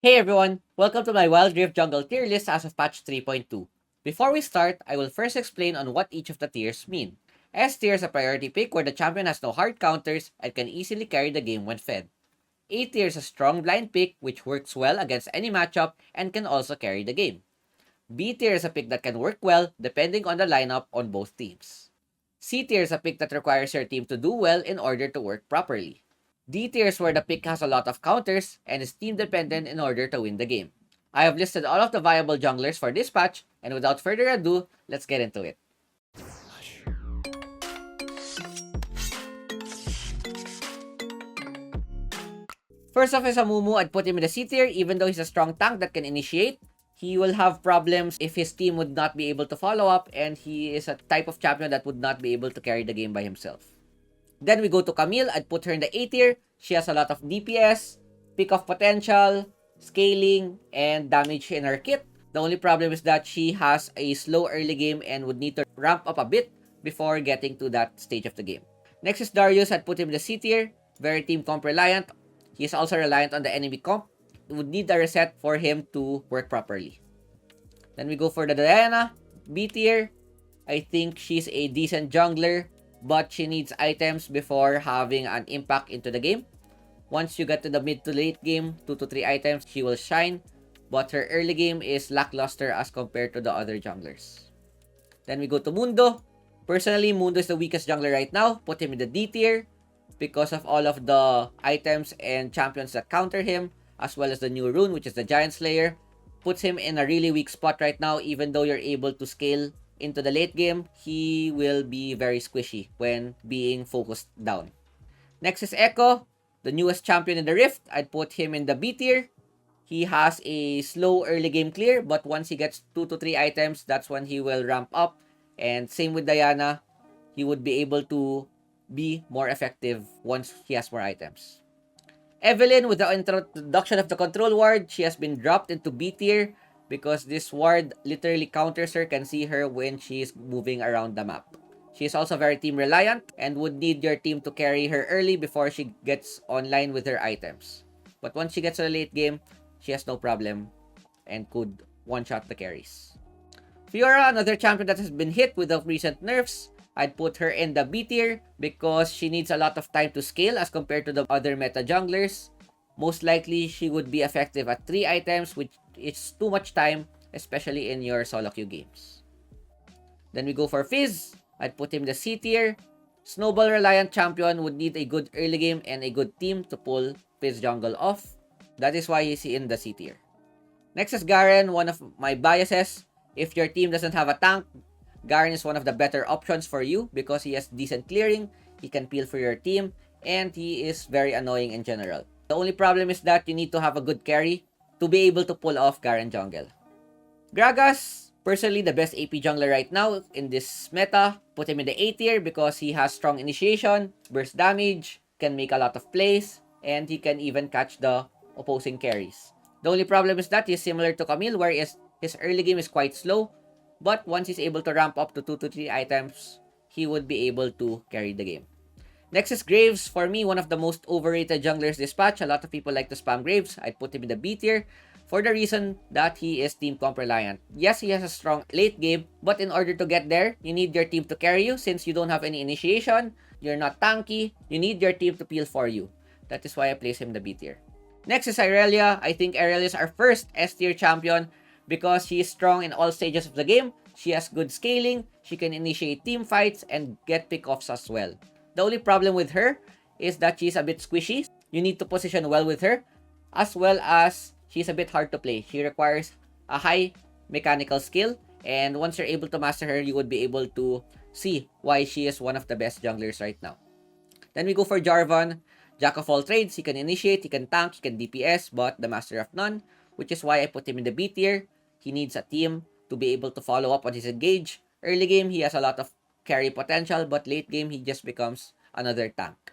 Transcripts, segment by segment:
Hey everyone, welcome to my wildrift jungle tier list as of patch 3.2. Before we start, I will first explain on what each of the tiers mean. S tier is a priority pick where the champion has no hard counters and can easily carry the game when fed. A tier is a strong blind pick which works well against any matchup and can also carry the game. B tier is a pick that can work well depending on the lineup on both teams. C tier is a pick that requires your team to do well in order to work properly. D tier is where the pick has a lot of counters and is team dependent in order to win the game. I have listed all of the viable junglers for this patch, and without further ado, let's get into it. First off is Amumu. I'd put him in the C tier even though he's a strong tank that can initiate. He will have problems if his team would not be able to follow up, and he is a type of champion that would not be able to carry the game by himself. Then we go to Camille. I'd put her in the A tier. She has a lot of DPS, pick off potential, scaling, and damage in her kit. The only problem is that she has a slow early game and would need to ramp up a bit before getting to that stage of the game. Next is Darius. I'd put him in the C tier. Very team comp reliant. He is also reliant on the enemy comp. It would need a reset for him to work properly. Then we go for the Diana. B tier. I think she's a decent jungler, but she needs items before having an impact into the game. Once you get to the mid to late game, 2 to 3 items, she will shine, but her early game is lackluster as compared to the other junglers. Then we go to Mundo. Personally, Mundo is the weakest jungler right now. Put him in the D tier because of all of the items and champions that counter him, as well as the new rune, which is the Giant Slayer. Puts him in a really weak spot right now. Even though you're able to scale into the late game, he will be very squishy when being focused down. Next is Echo, the newest champion in the Rift. I'd put him in the B tier. He has a slow early game clear, but once he gets 2 to 3 items, that's when he will ramp up. And same with Diana, he would be able to be more effective once he has more items. Evelyn, with the introduction of the control ward, she has been dropped into B tier because this ward literally counters her, can see her when she is moving around the map. She is also very team reliant and would need your team to carry her early before she gets online with her items. But once she gets to the late game, she has no problem and could one-shot the carries. Fiora, another champion that has been hit with the recent nerfs. I'd put her in the B tier because she needs a lot of time to scale as compared to the other meta junglers. Most likely, she would be effective at 3 items, which is too much time, especially in your solo queue games. Then we go for Fizz. I'd put him in the C tier. Snowball reliant champion would need a good early game and a good team to pull Fizz jungle off. That is why he's in the C tier. Next is Garen, one of my biases. If your team doesn't have a tank, Garen is one of the better options for you because he has decent clearing, he can peel for your team, and he is very annoying in general. The only problem is that you need to have a good carry to be able to pull off Garen jungle. Gragas, personally the best AP jungler right now in this meta. Put him in the A tier because he has strong initiation, burst damage, can make a lot of plays, and he can even catch the opposing carries. The only problem is that he's similar to Camille, where his early game is quite slow, but once he's able to ramp up to 2 to 3 items, he would be able to carry the game. Next is Graves. For me, one of the most overrated junglers this patch. A lot of people like to spam Graves. I'd put him in the B tier for the reason that he is team comp reliant. Yes, he has a strong late game, but in order to get there, you need your team to carry you since you don't have any initiation, you're not tanky, you need your team to peel for you. That is why I place him in the B tier. Next is Irelia. I think Irelia is our first S tier champion because she is strong in all stages of the game. She has good scaling, she can initiate team fights, and get pickoffs as well. The only problem with her is that she's a bit squishy. You need to position well with her, as well as she's a bit hard to play. She requires a high mechanical skill, and once you're able to master her, you would be able to see why she is one of the best junglers right now. Then we go for Jarvan. Jack of all trades, he can initiate, he can tank, he can DPS, but the master of none, which is why I put him in the B tier. He needs a team to be able to follow up on his engage. Early game, he has a lot of carry potential, but late game, he just becomes another tank.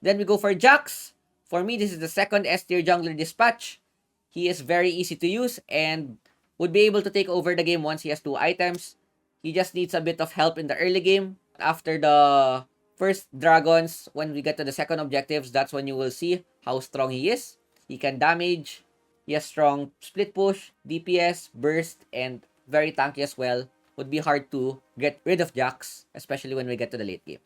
Then we go for Jax. For me, this is the second S tier jungler dispatch. He is very easy to use and would be able to take over the game once he has 2 items. He just needs a bit of help in the early game. After the first dragons, when we get to the second objectives, that's when you will see how strong he is. He can damage, He has strong split push, DPS, burst, and very tanky as well. Would be hard to get rid of Jax, especially when we get to the late game.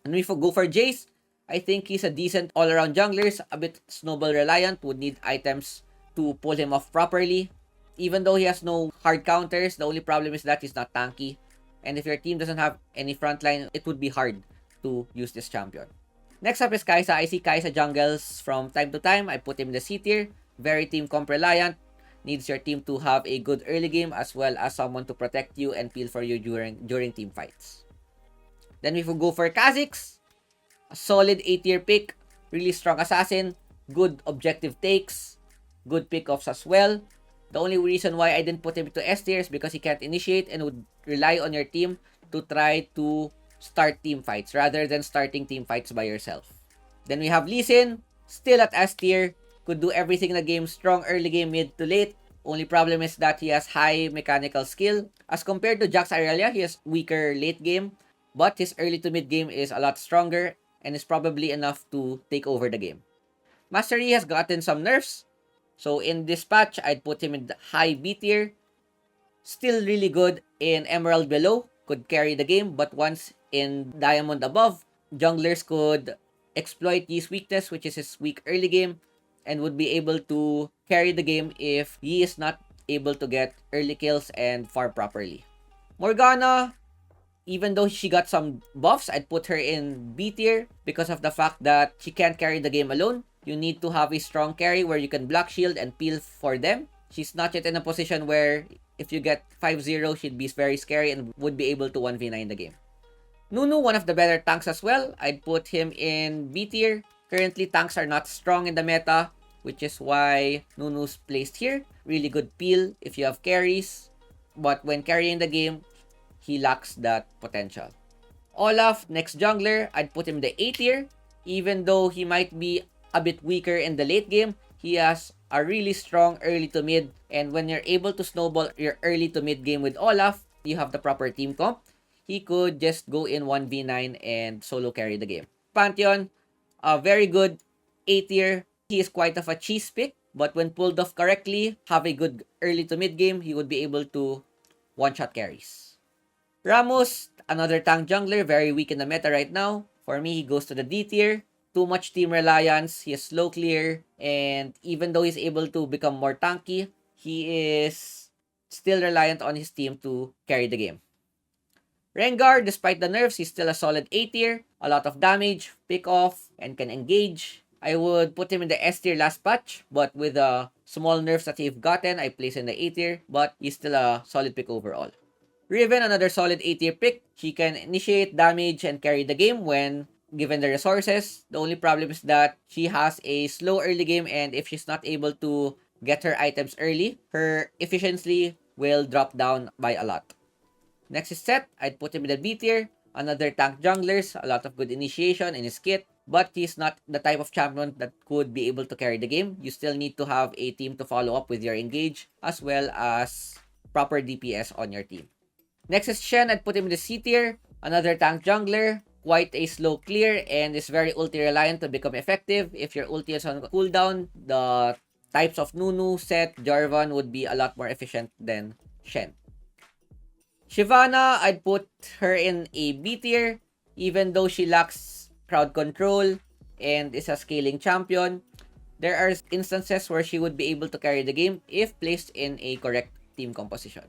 And if we go for Jace, I think he's a decent all-around jungler, a bit snowball reliant, would need items to pull him off properly. Even though he has no hard counters, the only problem is that he's not tanky. And if your team doesn't have any frontline, it would be hard to use this champion. Next up is Kai'Sa. I see Kai'Sa jungles from time to time. I put him in the C tier. Very team comp reliant. Needs your team to have a good early game as well as someone to protect you and peel for you during team fights. Then if we go for Kha'Zix, a solid A tier pick. Really strong assassin. Good objective takes. Good pickoffs as well. The only reason why I didn't put him into S tier is because he can't initiate and would rely on your team to try to start team fights rather than starting team fights by yourself. Then we have Lee Sin, still at S tier. Could do everything in the game, strong early game, mid to late. Only problem is that he has high mechanical skill. As compared to Jax Irelia, he has weaker late game, but his early to mid game is a lot stronger and is probably enough to take over the game. Master Yi has gotten some nerfs, so in this patch, I'd put him in the high B tier. Still really good in Emerald below, could carry the game, but once in Diamond above, junglers could exploit Yi's weakness, which is his weak early game, and would be able to carry the game if Yi is not able to get early kills and farm properly. Morgana, even though she got some buffs, I'd put her in B tier because of the fact that she can't carry the game alone. You need to have a strong carry where you can block shield and peel for them. She's not yet in a position where if you get 5-0, she'd be very scary and would be able to 1v9 the game. Nunu, one of the better tanks as well. I'd put him in B tier. Currently, tanks are not strong in the meta, which is why Nunu's placed here. Really good peel if you have carries. But when carrying the game, he lacks that potential. Olaf, next jungler, I'd put him in the A tier. Even though he might be a bit weaker in the late game, he has a really strong early to mid. And when you're able to snowball your early to mid game with Olaf, you have the proper team comp. He could just go in 1v9 and solo carry the game. Pantheon, a very good A tier. He is quite of a cheese pick, but when pulled off correctly, have a good early to mid game, he would be able to one-shot carries. Ramos, another tank jungler, very weak in the meta right now. For me, he goes to the D tier. Too much team reliance, he is slow clear, and even though he's able to become more tanky, he is still reliant on his team to carry the game. Rengar, despite the nerfs, he's still a solid A tier, a lot of damage, pick off, and can engage. I would put him in the S tier last patch, but with the small nerfs that he've gotten, I place in the A tier, but he's still a solid pick overall. Riven, another solid A tier pick. She can initiate damage and carry the game when given the resources. The only problem is that she has a slow early game, and if she's not able to get her items early, her efficiency will drop down by a lot. Next is Seth. I'd put him in the B tier. Another tank junglers, a lot of good initiation in his kit, but he's not the type of champion that could be able to carry the game. You still need to have a team to follow up with your engage, as well as proper DPS on your team. Next is Shen. I'd put him in the C tier. Another tank jungler, quite a slow clear, and is very ulti reliant to become effective. If your ulti is on cooldown, the types of Nunu, Seth, Jarvan would be a lot more efficient than Shen. Shyvana, I'd put her in a B tier, even though she lacks crowd control and is a scaling champion. There are instances where she would be able to carry the game if placed in a correct team composition.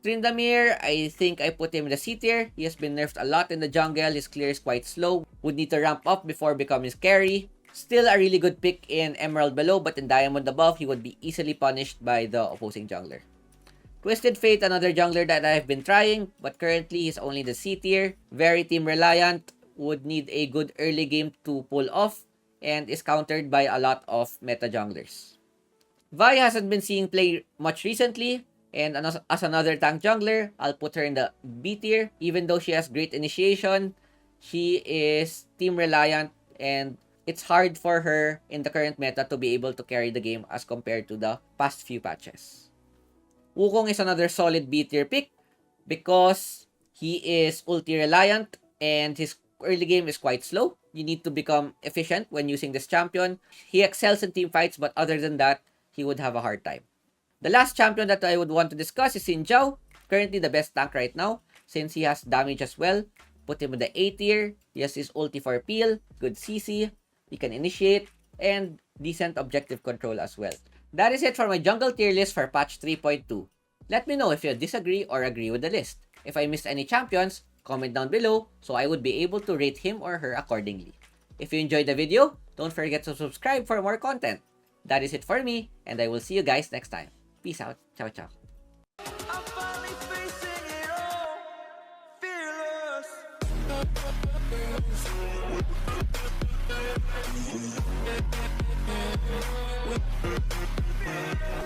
Tryndamere, I think I put him in the C tier. He has been nerfed a lot in the jungle. His clear is quite slow. Would need to ramp up before becoming scary. Still a really good pick in Emerald below, but in Diamond above, he would be easily punished by the opposing jungler. Twisted Fate, another jungler that I've been trying, but currently he's only the C tier. Very team reliant, would need a good early game to pull off, and is countered by a lot of meta junglers. Vi hasn't been seeing play much recently, and as another tank jungler, I'll put her in the B tier. Even though she has great initiation, she is team reliant, and it's hard for her in the current meta to be able to carry the game as compared to the past few patches. Wukong is another solid B tier pick because he is ulti reliant and his early game is quite slow. You need to become efficient when using this champion. He excels in team fights, but other than that, he would have a hard time. The last champion that I would want to discuss is Xin Zhao, currently the best tank right now, since he has damage as well. Put him in the A tier, he has his ulti for peel, good CC, he can initiate, and decent objective control as well. That is it for my jungle tier list for patch 3.2. Let me know if you disagree or agree with the list. If I missed any champions, comment down below so I would be able to rate him or her accordingly. If you enjoyed the video, don't forget to subscribe for more content. That is it for me, and I will see you guys next time. Peace out. Ciao, ciao. I'm finally facing it all, fearless.